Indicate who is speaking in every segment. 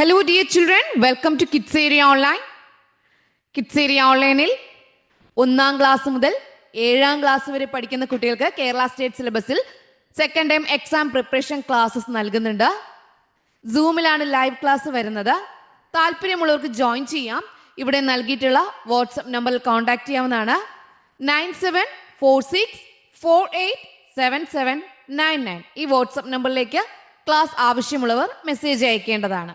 Speaker 1: Hello dear children, welcome to Kids Area Online. Kids Area Online-ൽ 1ാം class മുതൽ 7ാം class വരെ പഠിക്കുന്ന കുട്ടികൾക്ക് കേരള സ്റ്റേറ്റ് സിലബസിൽ second time exam preparation classes നൽകുന്നുണ്ട്. സൂമിലാണ് ലൈവ് ക്ലാസ് വരുന്നത്. താല്പര്യമുള്ളവർക്ക് ജോയിൻ ചെയ്യാം. ഇവിടെ നൽകിയിട്ടുള്ള വാട്സപ്പ് നമ്പറിൽ കോൺടാക്ട് ചെയ്യാവുന്നതാണ്. 9746487799 ഈ വാട്സപ്പ് നമ്പറിലേക്ക് ക്ലാസ് ആവശ്യമുള്ളവർ മെസ്സേജ് അയക്കേണ്ടതാണ്.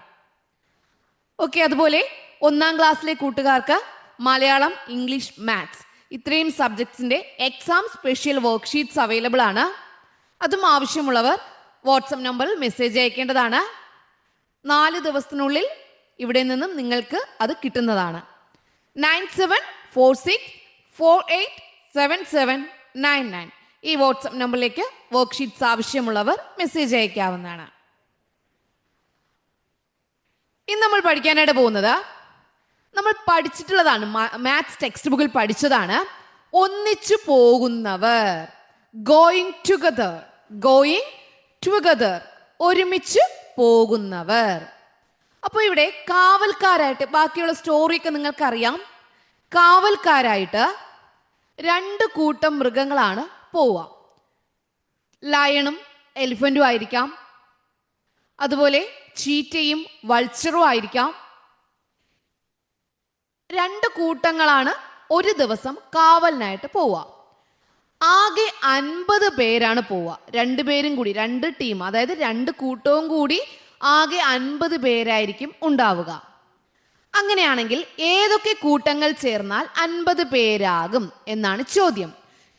Speaker 1: ഓക്കെ, അതുപോലെ 1ാം ക്ലാസ്സിലെ കൂട്ടുകാർക്ക് മലയാളം, ഇംഗ്ലീഷ്, മാത്സ് ഇത്രയും സബ്ജക്ട്സിൻ്റെ എക്സാം സ്പെഷ്യൽ വർക്ക്ഷീറ്റ്സ് അവൈലബിൾ ആണ്. അതും ആവശ്യമുള്ളവർ വാട്സപ്പ് നമ്പറിൽ മെസ്സേജ് അയക്കേണ്ടതാണ്. 4 ദിവസത്തിനുള്ളിൽ ഇവിടെ നിന്നും നിങ്ങൾക്ക് അത് കിട്ടുന്നതാണ്. 9746487799 ഈ വാട്സപ്പ് നമ്പറിലേക്ക് വർക്ക്ഷീറ്റ്സ് ആവശ്യമുള്ളവർ മെസ്സേജ് അയക്കാവുന്നതാണ്. ഇന്ന് നമ്മൾ പഠിക്കാനായിട്ട് പോകുന്നത് നമ്മൾ പഠിച്ചിട്ടുള്ളതാണ്, മാത്സ് ടെക്സ്റ്റ് ബുക്കിൽ പഠിച്ചതാണ്. ഒന്നിച്ചു പോകുന്നവർ, ഗോയിങ് ടുഗദർ, ഒരുമിച്ച് പോകുന്നവർ. അപ്പോൾ ഇവിടെ കാവൽക്കാരായിട്ട്, ബാക്കിയുള്ള സ്റ്റോറിയൊക്കെ നിങ്ങൾക്കറിയാം, കാവൽക്കാരായിട്ട് 2 കൂട്ടം മൃഗങ്ങളാണ് പോവുക. ലയണും എലിഫന്റും ആയിരിക്കാം, അതുപോലെ ചീറ്റയും വൾച്ചറും ആയിരിക്കാം. 2 കൂട്ടങ്ങളാണ് ഒരു ദിവസം കാവലിനായിട്ട് പോവുക. ആകെ 50 പേരാണ് പോവുക. 2 പേരും കൂടി, 2 ടീം, അതായത് 2 കൂട്ടവും കൂടി ആകെ 50 പേരായിരിക്കും ഉണ്ടാവുക. അങ്ങനെയാണെങ്കിൽ ഏതൊക്കെ കൂട്ടങ്ങൾ ചേർന്നാൽ 50 പേരാകും എന്നാണ് ചോദ്യം.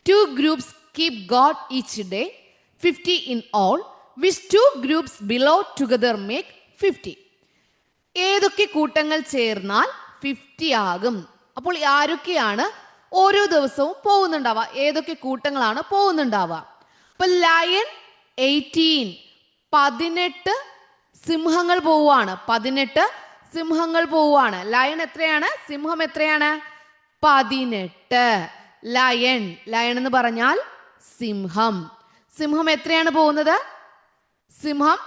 Speaker 1: 2 groups keep guard each day, 50 in all. Which 2 groups below together make 50? ഏതൊക്കെ കൂട്ടങ്ങൾ ചേർന്നാൽ 50 ആകും? അപ്പോൾ ആരൊക്കെയാണ് ഓരോ ദിവസവും പോകുന്നുണ്ടാവുക? ഏതൊക്കെ കൂട്ടങ്ങളാണ് പോകുന്നുണ്ടാവുക? അപ്പൊ ലയൺ 18 സിംഹങ്ങൾ പോവുകയാണ്. 18 സിംഹങ്ങൾ പോവുകയാണ്. ലയൺ എത്രയാണ്? സിംഹം എത്രയാണ്? 18. ലയൺ എന്ന് പറഞ്ഞാൽ സിംഹം. സിംഹം എത്രയാണ് പോകുന്നത്? സിംഹം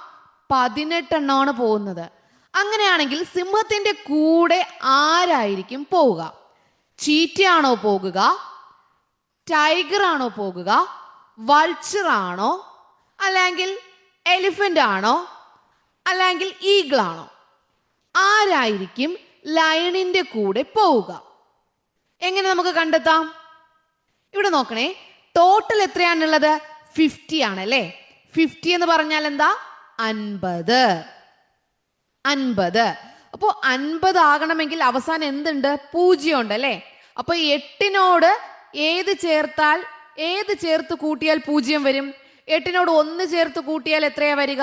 Speaker 1: 18 എണ്ണമാണ് പോകുന്നത്. അങ്ങനെയാണെങ്കിൽ സിംഹത്തിന്റെ കൂടെ ആരായിരിക്കും പോവുക? ചീറ്റയാണോ പോകുക? ടൈഗർ ആണോ പോകുക? വൾച്ചർ ആണോ? അല്ലെങ്കിൽ എലിഫന്റ് ആണോ? അല്ലെങ്കിൽ ഈഗിൾ ആണോ? ആരായിരിക്കും ലയണിന്റെ കൂടെ പോവുക? എങ്ങനെ നമുക്ക് കണ്ടെത്താം? ഇവിടെ നോക്കണേ, ടോട്ടൽ എത്രയാണുള്ളത്? 50 ആണല്ലേ. 50 എന്ന് പറഞ്ഞാൽ എന്താ? 50. അപ്പോൾ 50 ആകണമെങ്കിൽ അവസാനം എന്തുണ്ട്? 0 ഉണ്ട് അല്ലേ. അപ്പൊ 8നോട് ഏത് ചേർത്ത് കൂട്ടിയാൽ 0 വരും? 8നോട് 1 ചേർത്ത് കൂട്ടിയാൽ എത്രയാ വരിക?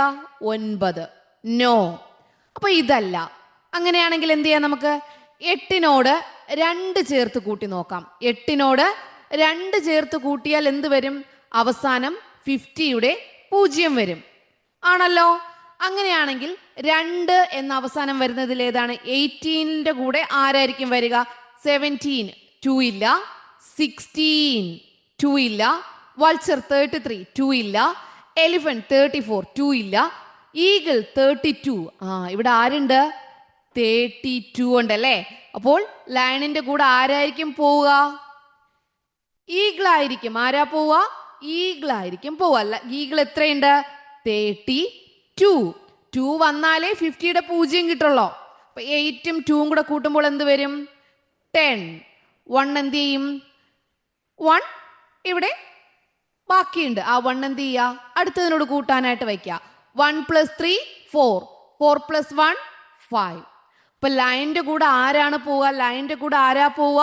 Speaker 1: 9. നോ. അപ്പൊ ഇതല്ല. അങ്ങനെയാണെങ്കിൽ എന്ത് ചെയ്യാം? നമുക്ക് 8നോട് 2 ചേർത്ത് കൂട്ടി നോക്കാം. 8നോട് 2 ചേർത്ത് കൂട്ടിയാൽ എന്ത് വരും? അവസാനം 50യുടെ 0 വരും, ആണല്ലോ. അങ്ങനെയാണെങ്കിൽ 2 എന്ന അവസാനം വരുന്നതിൽ ഏതാണ്? 18ന്റെ കൂടെ ആരായിരിക്കും വരിക? 17. 2 ഇല്ല. 16. 2 ഇല്ല. വൾച്ചർ 33. 2 ഇല്ല. എലിഫന്റ് 34. 2 ഇല്ല. ഈഗിൾ 32. ഇവിടെ ആരുണ്ട്? 32 ഉണ്ടല്ലേ. അപ്പോൾ ലയണിന്റെ കൂടെ ആരായിരിക്കും പോവുക? ഈഗിൾ ആയിരിക്കും. ആരാ പോവുക? ഈഗിൾ ആയിരിക്കും പോവല്ല. ഈഗിൾ എത്രയുണ്ട്? 32. 2 വന്നാലേ 50യുടെ 0 കിട്ടുള്ളൂ. അപ്പൊ 8ഉം 2ഉം കൂടെ കൂട്ടുമ്പോൾ എന്ത് വരും? 10. 1 എന്ത് ചെയ്യും? 1 ഇവിടെ ബാക്കിയുണ്ട്. ആ 1 എന്ത് ചെയ്യുക? അടുത്തതിനോട് കൂട്ടാനായിട്ട് വയ്ക്കുക. 1 + 3 4. 4 + 1 5. അപ്പൊ ലൈനിന്റെ കൂടെ ആരാണ് പോവുക? ലൈനിന്റെ കൂടെ ആരാ പോവുക?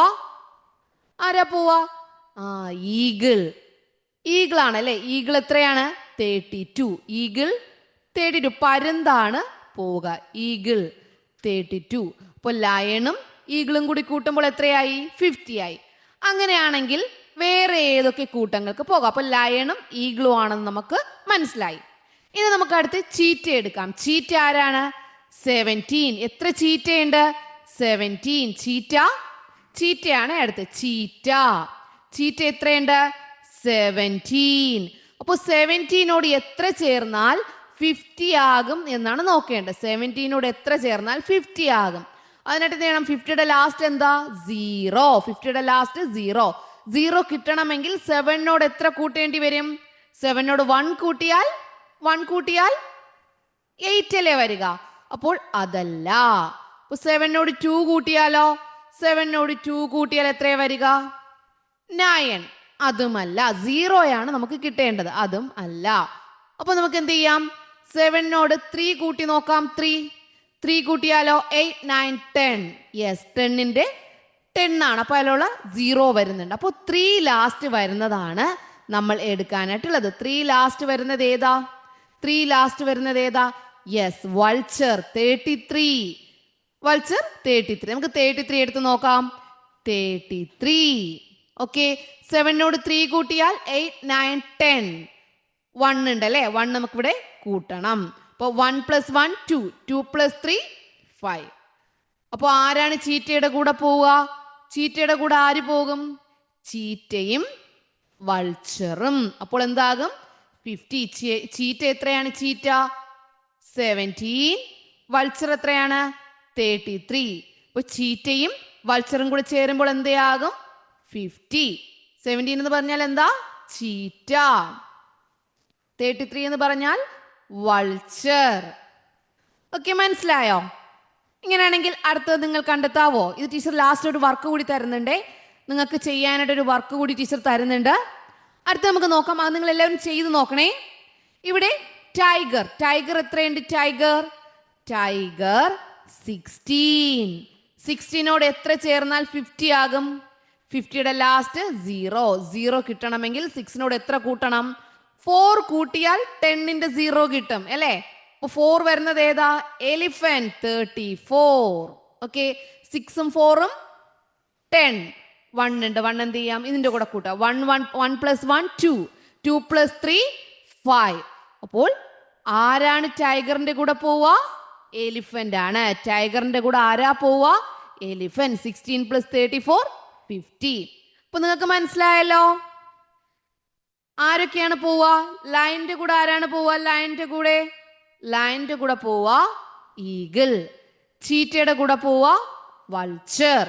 Speaker 1: ഈഗിൾ ആണല്ലേ. ഈഗിൾ എത്രയാണ്? 32. ഈഗിൾ 32. പരുന്താണ് പോവുക. ഈഗിൾ 32. അപ്പോൾ ലയണും ഈഗിളും കൂടി കൂട്ടുമ്പോൾ എത്രയായി? 50 ആയി. അങ്ങനെയാണെങ്കിൽ വേറെ ഏതൊക്കെ കൂട്ടങ്ങൾക്ക് പോകാം? അപ്പൊ ലയണും ഈഗിളും ആണെന്ന് നമുക്ക് മനസ്സിലായി. ഇനി നമുക്ക് അടുത്ത് ചീറ്റ എടുക്കാം. ചീറ്റ ആരാണ്? 17. എത്ര ചീറ്റയുണ്ട്? 17. ചീറ്റയാണ് അടുത്ത്. ചീറ്റ എത്രയുണ്ട്? 17. അപ്പോൾ 17നോട് എത്ര ചേർന്നാൽ 50 ആകും എന്നാണ് നോക്കേണ്ടത്. 17നോട് എത്ര ചേർന്നാൽ 50 ആകും. അതിനായിട്ട് എന്ത് ചെയ്യണം? 50യുടെ ലാസ്റ്റ് എന്താ? 0. 50യുടെ ലാസ്റ്റ് 0. 0 കിട്ടണമെങ്കിൽ 7നോട് എത്ര കൂട്ടേണ്ടി വരും? 7നോട് 1 കൂട്ടിയാൽ 8 അല്ലേ വരിക. അപ്പോൾ അതല്ല. അപ്പൊ 7നോട് 2 കൂട്ടിയാലോ? 7നോട് 2 കൂട്ടിയാൽ എത്രയാ വരിക? 9. അതുമല്ല. 0 നമുക്ക് കിട്ടേണ്ടത്. അതും അല്ല. അപ്പൊ നമുക്ക് എന്ത് ചെയ്യാം? 7നോട് 3 കൂട്ടി നോക്കാം. 3 കൂട്ടിയാലോ? 8, 9, 10. യെസ്, 10ന്റെ 10 ആണ്. അപ്പൊ അതിലുള്ള 0 വരുന്നുണ്ട്. അപ്പോൾ 3 ലാസ്റ്റ് വരുന്നതാണ് നമ്മൾ എടുക്കാനായിട്ടുള്ളത്. 3 ലാസ്റ്റ് വരുന്നത് ഏതാ? Yes, vulture 33. വൾച്ചർ 33. നമുക്ക് 33 എടുത്ത് നോക്കാം. 33. ഓക്കെ. 7നോട് 3 കൂട്ടിയാൽ 8, 9, 10. 1 ഉണ്ട് അല്ലേ? 1 നമുക്കിവിടെ കൂട്ടണം. അപ്പോൾ 1 + 1 2. 2 + 3 5. അപ്പോൾ ആരാണ് ചീറ്റയുടെ കൂടെ പോവുക? ചീറ്റയുടെ കൂടെ ആര് പോകും? ചീറ്റയും വൾച്ചറും. അപ്പോൾ എന്താകും? 50. ചീറ്റ എത്രയാണ്? ചീറ്റ 17. വൾച്ചർ എത്രയാണ്? 33. അപ്പൊ ചീറ്റയും വൾച്ചറും കൂടെ ചേരുമ്പോൾ എന്താകും? 50. 17 എന്ന് പറഞ്ഞാൽ എന്താ? ചീറ്റ. 33 എന്ന് പറഞ്ഞാൽ വൾച്ചർ. ഓക്കെ, മനസ്സിലായോ? ഇങ്ങനെയാണെങ്കിൽ അടുത്തത് നിങ്ങൾ കണ്ടെത്താവോ? ഇത് ടീച്ചർ ലാസ്റ്റ് ഒരു വർക്ക് കൂടി തരുന്നുണ്ടേ. നിങ്ങൾക്ക് ചെയ്യാനായിട്ട് ഒരു വർക്ക് കൂടി ടീച്ചർ തരുന്നുണ്ട്. അടുത്ത നമുക്ക് നോക്കാം. അത് നിങ്ങൾ എല്ലാവരും ചെയ്ത് നോക്കണേ. ഇവിടെ ടൈഗർ എത്രയുണ്ട്? ടൈഗർ 16. 16നോട് എത്ര ചേർന്നാൽ 50 ആകും? 50യുടെ ലാസ്റ്റ് 0 കിട്ടണമെങ്കിൽ 6നോട് എത്ര കൂട്ടണം? 4 കൂട്ടിയാൽ 10ന്റെ 0 കിട്ടും അല്ലേ? അപ്പൊ 4 വരുന്നത് ഏതാ? എലിഫന്റ് 34. ഓക്കെ, 6ഉം 4ഉം 10. 1 ഉണ്ട്. 1 എന്ത് ചെയ്യാം? ഇതിന്റെ കൂടെ കൂട്ടാം. 1 + 1 2. 2 + 3 5. അപ്പോൾ ആരാണ് ടൈഗറിന്റെ കൂടെ പോവുക? എലിഫന്റ് ആണ്. ടൈഗറിന്റെ കൂടെ ആരാ പോവുക? എലിഫന്റ്. 16 + 34 50. അപ്പൊ നിങ്ങൾക്ക് മനസ്സിലായല്ലോ ആരൊക്കെയാണ് പോവുക? ലയന്റെ കൂടെ ആരാണ് പോവുക? ലയന്റെ കൂടെ പോവുക ഈഗിൾ. ചീറ്റയുടെ കൂടെ പോവുക വൾച്ചർ.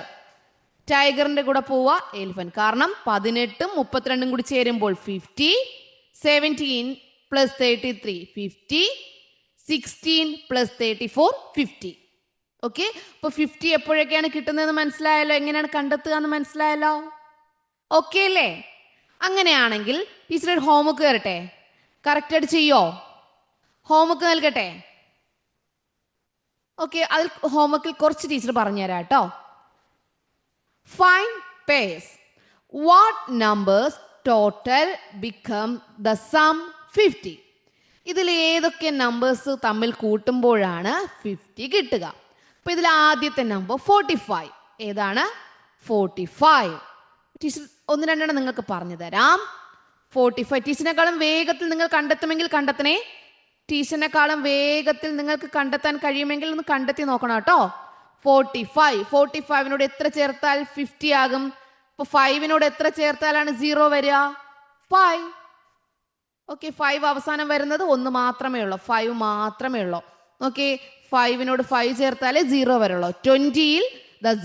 Speaker 1: ടൈഗറിന്റെ കൂടെ പോവുക എലിഫന്റ്. കാരണം 18ഉം 32ഉം കൂടി ചേരുമ്പോൾ 50. 17 + 33 50. 16 + 34 50. ഓക്കെ, അപ്പൊ 50 എപ്പോഴൊക്കെയാണ് കിട്ടുന്നതെന്ന് മനസ്സിലായല്ലോ? എങ്ങനെയാണ് കണ്ടെത്തുക എന്ന് മനസ്സിലായല്ലോ? ഓക്കെ അല്ലേ? അങ്ങനെയാണെങ്കിൽ ടീച്ചർ ഒരു ഹോംവർക്ക് തരട്ടെ. കറക്റ്റായിട്ട് ചെയ്യോ? ഹോംവർക്ക് നൽകട്ടെ. ഓക്കെ, അതിൽ ഹോംവർക്കിൽ കുറച്ച് ടീച്ചർ പറഞ്ഞുതരാം കേട്ടോ. Find pairs. What numbers total become the sum 50? ഇതിൽ ഏതൊക്കെ നമ്പേഴ്സ് തമ്മിൽ കൂട്ടുമ്പോഴാണ് 50 കിട്ടുക? അപ്പൊ ഇതിൽ ആദ്യത്തെ നമ്പർ 45. ഏതാണ്? 45. ടീച്ചർ 1-2 നിങ്ങൾക്ക് പറഞ്ഞു തരാം. 45 ടീച്ചറിനെക്കാളും വേഗത്തിൽ നിങ്ങൾ കണ്ടെത്തുമെങ്കിൽ കണ്ടെത്തണേ. ടീച്ചറിനെക്കാളും വേഗത്തിൽ നിങ്ങൾക്ക് കണ്ടെത്താൻ കഴിയുമെങ്കിൽ ഒന്ന് കണ്ടെത്തി നോക്കണം കേട്ടോ. 45നോട് എത്ര ചേർത്താൽ 50 ആകും? അപ്പൊ 5നോട് എത്ര ചേർത്താലാണ് 0 വരിക? 5. ഓക്കെ, 5 അവസാനം വരുന്നത് 1 മാത്രമേ ഉള്ളൂ. 5 മാത്രമേ ഉള്ളൂ. ഓക്കെ, 5നോട് 5 ചേർത്താലേ 0 വരുള്ളൂ. 20ൽ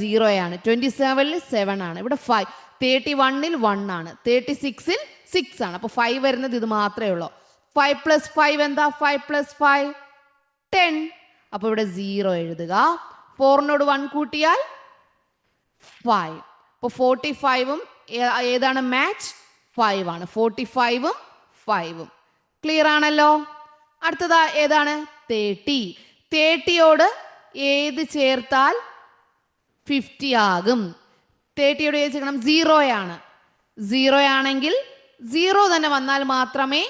Speaker 1: 0 ആണ്. 27ൽ 7 ആണ്. ഇവിടെ 5. 31ൽ 1 ആണ്. 36ൽ 6 ആണ്. അപ്പൊ 5 വരുന്നത് ഇത് മാത്രമേ ഉള്ളൂ. 5 + 5 എന്താ? 5 + 5 10. അപ്പൊ ഇവിടെ 0 എഴുതുക. 4നോട് 1 കൂട്ടിയാൽ 5. അപ്പൊ 45ഉം ഏതാണ് മാച്ച്? 5 ആണ്. 45ഉം 5ഉം ക്ലിയർ ആണല്ലോ. അടുത്തതാ ഏതാണ്? 30. 30യോട് ഏത് ചേർത്താൽ 50 ആകും? 30യോട് ഏത് ചേർക്കണം? 0 ആണ്. 0 ആണെങ്കിൽ 0 തന്നെ വന്നാൽ മാത്രമേ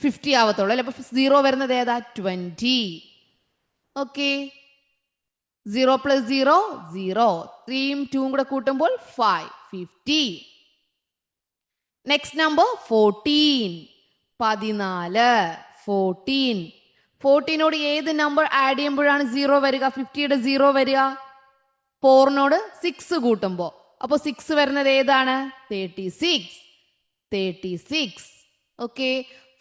Speaker 1: 50 ആവത്തുള്ളൂ അല്ലെ? അപ്പൊ 0 വരുന്നത് ഏതാ? 20. ഓക്കെ, 0 + 0 0. 3ഉം 2ഉം കൂടെ കൂട്ടുമ്പോൾ 5. 50. Next number 14. 14. 14നോട് ഏത് നമ്പർ ആഡ് ചെയ്യുമ്പോഴാണ് 0 വരിക? 50യുടെ 0 വരിക? 4നോട് 6 കൂട്ടുമ്പോ. അപ്പൊ 6 വരുന്നത് ഏതാണ്? 36. ഓക്കെ,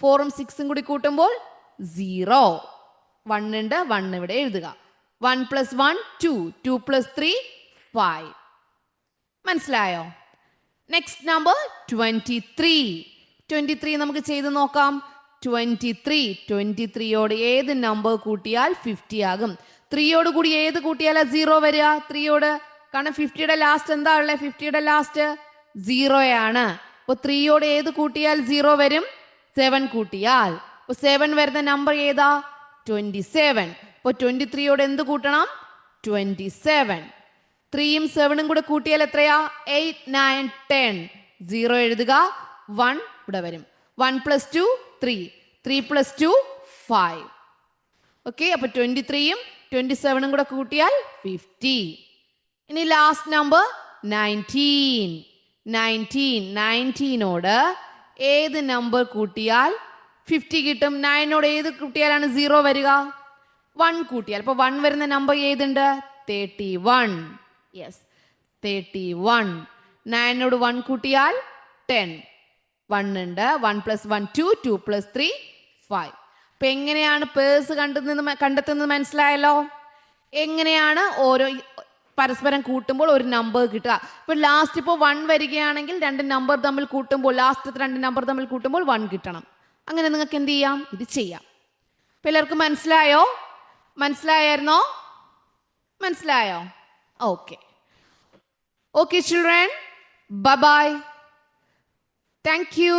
Speaker 1: 4ഉം 6ഉം കൂടി കൂട്ടുമ്പോൾ 0. 1 ഉണ്ട്, 1 ഇവിടെ എഴുതുക. 1 + 1 2, 2 + 3 5. മനസ്സിലായോ? Next number 23. 23 നമുക്ക് ചെയ്ത് നോക്കാം. 23യോട് ഏത് നമ്പർ കൂട്ടിയാൽ 50 ആകും? 3യോട് കൂടി ഏത് കൂട്ടിയാലാ 0 വരിക? 3യോട്, കാരണം 50യുടെ ലാസ്റ്റ് എന്താ ഉള്ളത്? 50യുടെ ലാസ്റ്റ് 0 ആണ്. അപ്പൊ 3യോട് ഏത് കൂട്ടിയാൽ 0 വരും? 7 കൂട്ടിയാൽ. അപ്പൊ 7 വരുന്ന നമ്പർ ഏതാ? 27. അപ്പൊ 23യോട് എന്ത് കൂട്ടണം? 27. 3യും 7ഉം കൂടെ കൂട്ടിയാൽ എത്രയാ? 8 9 10. 0 എഴുതുക. 1 ഇവിടെ വരും. 1 + 2 3, 3 + 2 5. ഓക്കെ, അപ്പൊ 23യും 27ഉം കൂടെ കൂട്ടിയാൽ 50. ഇനി ലാസ്റ്റ് നമ്പർ 19. 19നോട് ഏത് നമ്പർ കൂട്ടിയാൽ 50 കിട്ടും? 9നോട് ഏത് കൂട്ടിയാലാണ് 0 വരിക? 1 കൂട്ടിയാൽ. അപ്പൊ 1 വരുന്ന നമ്പർ ഏതുണ്ട്? 31. യെസ്, 31. 9നോട് 1 കൂട്ടിയാൽ 10. 1 ഉണ്ട്. 1 + 1 2, 2 + 3 5. അപ്പൊ എങ്ങനെയാണ് പേഴ്സ് കണ്ടെത്തുന്നത് മനസ്സിലായല്ലോ? എങ്ങനെയാണ് ഓരോ പരസ്പരം കൂട്ടുമ്പോൾ ഒരു നമ്പർ കിട്ടുക? ഇപ്പൊ ലാസ്റ്റ് ഇപ്പോൾ 1 വരികയാണെങ്കിൽ രണ്ട് നമ്പർ തമ്മിൽ കൂട്ടുമ്പോൾ, ലാസ്റ്റത്തെ രണ്ട് നമ്പർ തമ്മിൽ കൂട്ടുമ്പോൾ 1 കിട്ടണം. അങ്ങനെ നിങ്ങൾക്ക് എന്ത് ചെയ്യാം? ഇത് ചെയ്യാം. ഇപ്പൊ എല്ലാവർക്കും മനസ്സിലായോ? മനസ്സിലായിരുന്നോ? മനസ്സിലായോ? Okay. Okay, children. Bye-bye. Thank you.